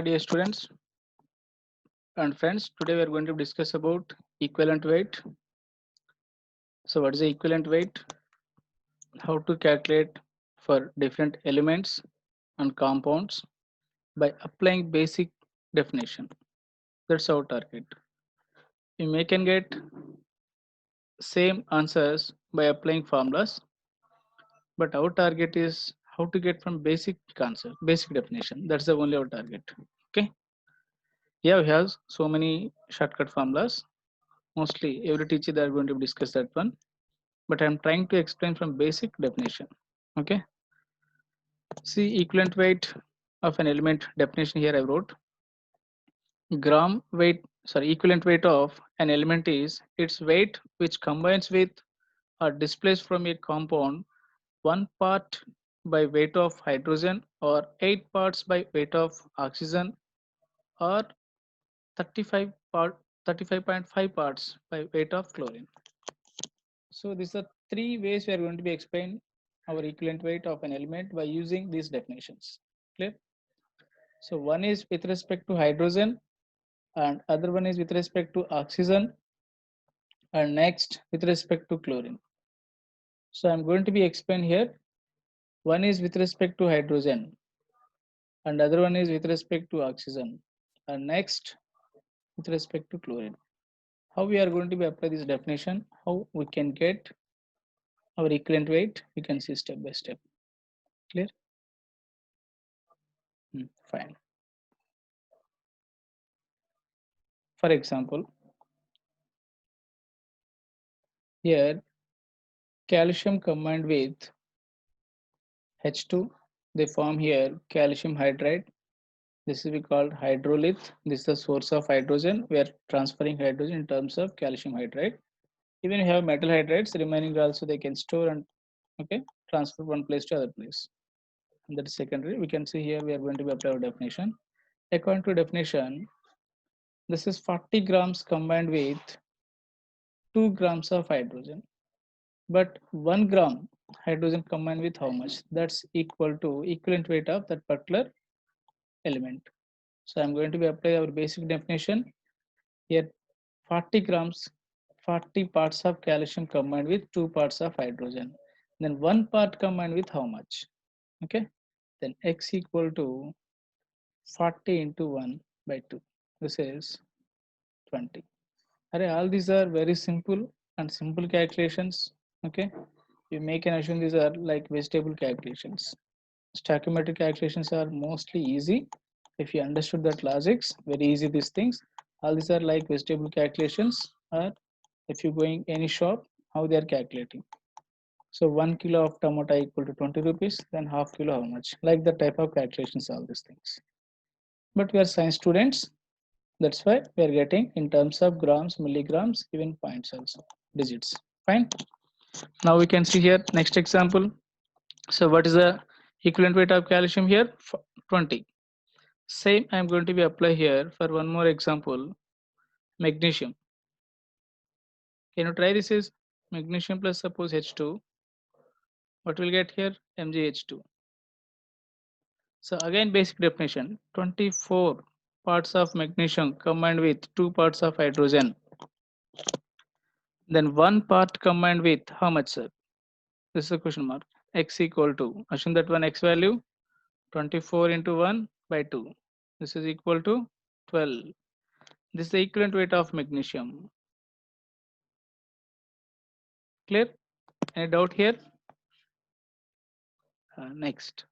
Dear students and friends, today we are going to discuss about equivalent weight. So what is the equivalent weight? How to calculate for different elements and compounds by applying basic definition. That's our target. We may can get same answers by applying formulas, but our target is how to get from basic concept, basic definition. That's the only our target. Okay. Yeah, we have so many shortcut formulas. Mostly every teacher they are going to discuss that one, but I'm trying to explain from basic definition. Okay, see equivalent weight of an element definition here I wrote. Gram weight, sorry, equivalent weight of an element is its weight which combines with or displaced from a compound one part by weight of hydrogen or 8 parts by weight of oxygen or 35.5 parts by weight of chlorine. So these are three ways we are going to be explain our equivalent weight of an element by using these definitions. Clear? So one is with respect to hydrogen and other one is with respect to oxygen and next with respect to chlorine. So I'm going to be explain here. One is with respect to hydrogen and other one is with respect to oxygen and next with respect to chlorine. How we are going to be apply this definition, how we can get our equivalent weight, we can see step by step. Clear? Fine. For example, here calcium combined with H2, they form here calcium hydride. This is we called hydrolith. This is the source of hydrogen. We are transferring hydrogen in terms of calcium hydride. Even you have metal hydrides, remaining also they can store and okay transfer one place to other place. And that is secondary. We can see here we are going to be apply our definition. According to definition, this is 40 grams combined with 2 grams of hydrogen. But 1 gram hydrogen combined with how much? That's equal to equivalent weight of that particular element. So I'm going to be apply our basic definition here. 40 grams, 40 parts of calcium combined with 2 parts of hydrogen. Then 1 part combined with how much? Okay. Then x equal to 40 into 1 by 2. This is 20. All these are very simple and simple calculations. Okay. You make an assume these are like vegetable calculations. Stoichiometric calculations are mostly easy. If you understood that logics, very easy these things. All these are like vegetable calculations, or if you going any shop, how they are calculating. So 1 kilo of tomato equal to 20 rupees, then half kilo how much? Like the type of calculations, all these things. But we are science students, that's why we are getting in terms of grams, milligrams, even points also, digits. Fine. Now we can see here next example. So what is the equivalent weight of calcium here? 20. Same I am going to be apply here for one more example. Magnesium. Can you try this is magnesium plus suppose H2. What will get here? MgH2. So again basic definition. 24 parts of magnesium combined with 2 parts of hydrogen. Then 1 part combined with how much, sir? This is a question mark. X equal to, assume that one X value 24 into 1 by 2. This is equal to 12. This is the equivalent weight of magnesium. Clear? Any doubt here? Next.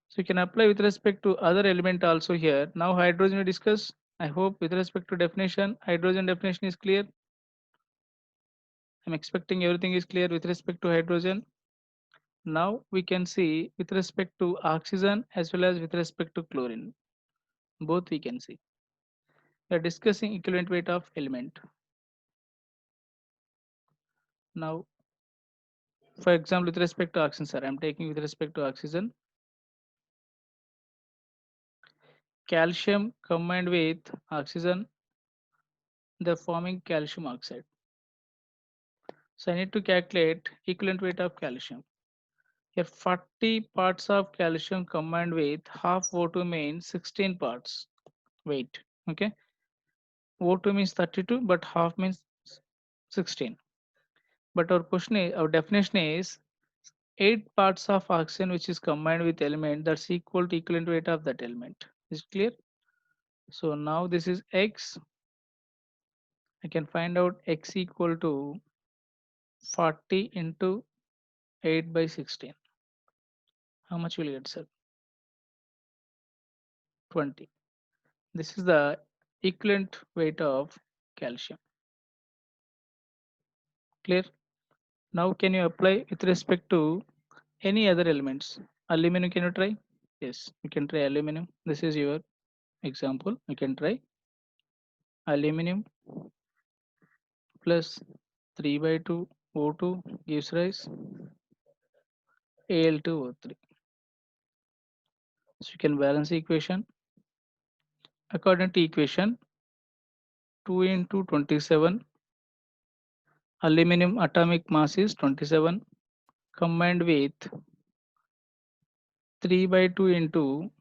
So you can apply with respect to other element also here. Now hydrogen we discuss. I hope with respect to definition, hydrogen definition is clear. I'm expecting everything is clear with respect to hydrogen. Now we can see with respect to oxygen as well as with respect to chlorine. Both we can see. We are discussing equivalent weight of element. Now, for example, with respect to oxygen, sir, I'm taking with respect to oxygen. Calcium combined with oxygen, they're forming calcium oxide. So I need to calculate equivalent weight of calcium. Here 40 parts of calcium combined with half O2 means 16 parts. Wait, okay. O2 means 32, but half means 16. But our definition is 8 parts of oxygen which is combined with element that's equal to equivalent weight of that element. Is it clear? So now this is X. I can find out X equal to 40 into 8 by 16. How much will you get, sir? 20. This is the equivalent weight of calcium. Clear? Now can you apply with respect to any other elements? Aluminum, can you try? Yes, you can try aluminum. This is your example. You can try aluminum plus 3 by 2 O2 gives rise Al2O3. So you can balance the equation. According to equation, 2 into 27, aluminum atomic mass is 27 combined with 3 by 2 into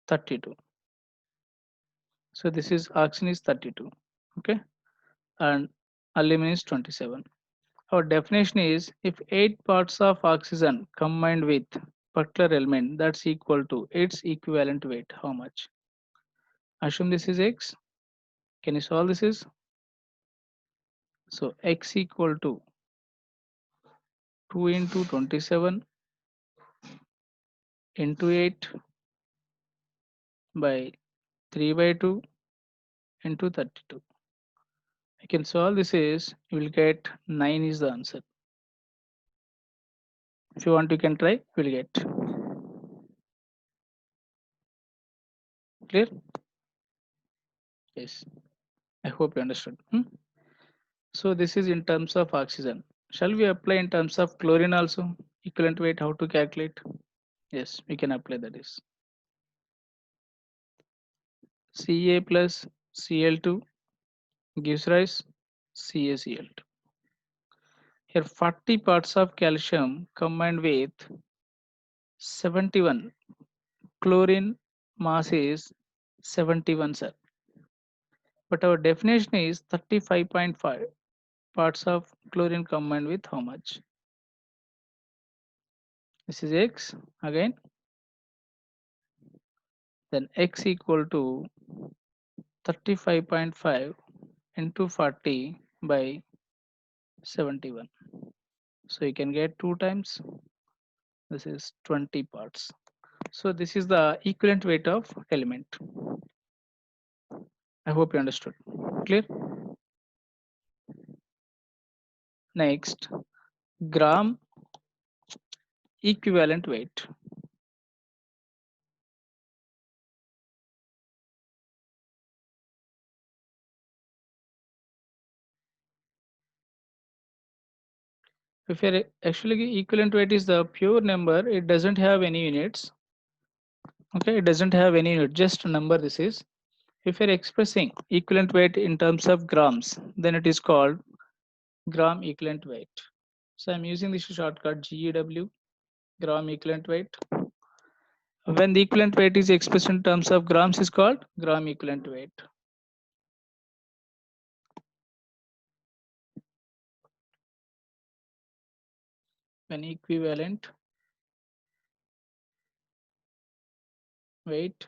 32. So this is oxygen is 32, okay, and aluminum is 27. Our definition is if 8 parts of oxygen combined with particular element, that's equal to its equivalent weight. How much? Assume this is X. Can you solve this is? So X equal to 2 into 27 into 8 by 3 by 2 into 32. I can solve this is, you will get 9 is the answer. If you want, you can try, you will get. Clear? Yes. I hope you understood. So this is in terms of oxygen. Shall we apply in terms of chlorine also? Equivalent weight, how to calculate? Yes, we can apply that is. Ca plus Cl2 gives rise CaCl2. Here 40 parts of calcium combined with 71. Chlorine mass is 71, sir. But our definition is 35.5 parts of chlorine combined with how much? This is X again. Then X equal to 35.5 into 40 by 71. So you can get 2 times. This is 20 parts. So this is the equivalent weight of element. I hope you understood. Clear? Next, gram equivalent weight. If you're actually equivalent weight is the pure number, it doesn't have any units. Okay, it doesn't have any unit, just a number this is. If you're expressing equivalent weight in terms of grams, then it is called gram equivalent weight. So I'm using this shortcut GEW, gram equivalent weight. When the equivalent weight is expressed in terms of grams is called gram equivalent weight. When equivalent weight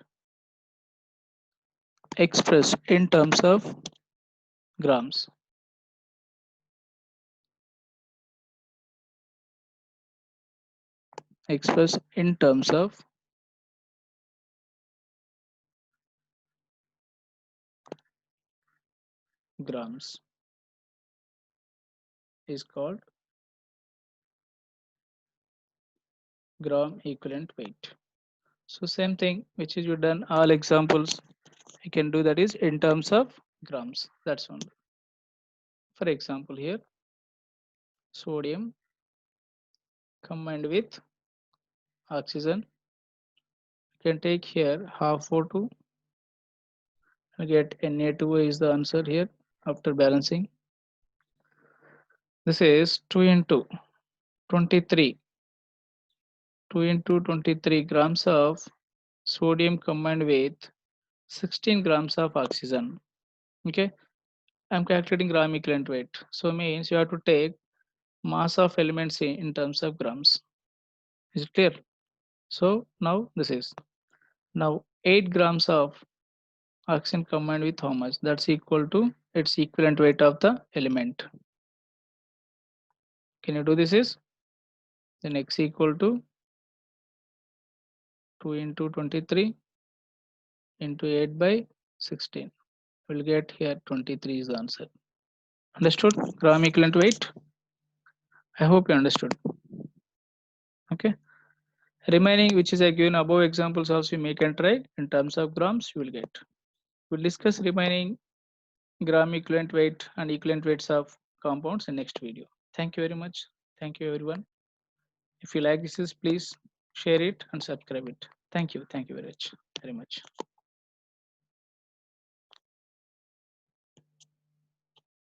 expressed in terms of grams. Expressed in terms of grams is called gram equivalent weight. So same thing which is you done all examples you can do, that is in terms of grams. That's one. For example here, sodium combined with oxygen, you can take here half O2 and get Na2O is the answer here after balancing. This is 2 into 23 2 into 23 grams of sodium combined with 16 grams of oxygen. Okay, I'm calculating gram equivalent weight. So means you have to take mass of elements in terms of grams. Is it clear? So now this is now 8 grams of oxygen combined with how much? That's equal to its equivalent weight of the element. Can you do this? Is then x equal to 2 into 23 into 8 by 16. We'll get here 23 is the answer. Understood? Gram equivalent weight. I hope you understood. Okay. Remaining, which is given above examples, also you make and try in terms of grams, you will get. We'll discuss remaining gram equivalent weight and equivalent weights of compounds in next video. Thank you very much. Thank you everyone. If you like this, please share it and subscribe it. Thank you. Thank you very much.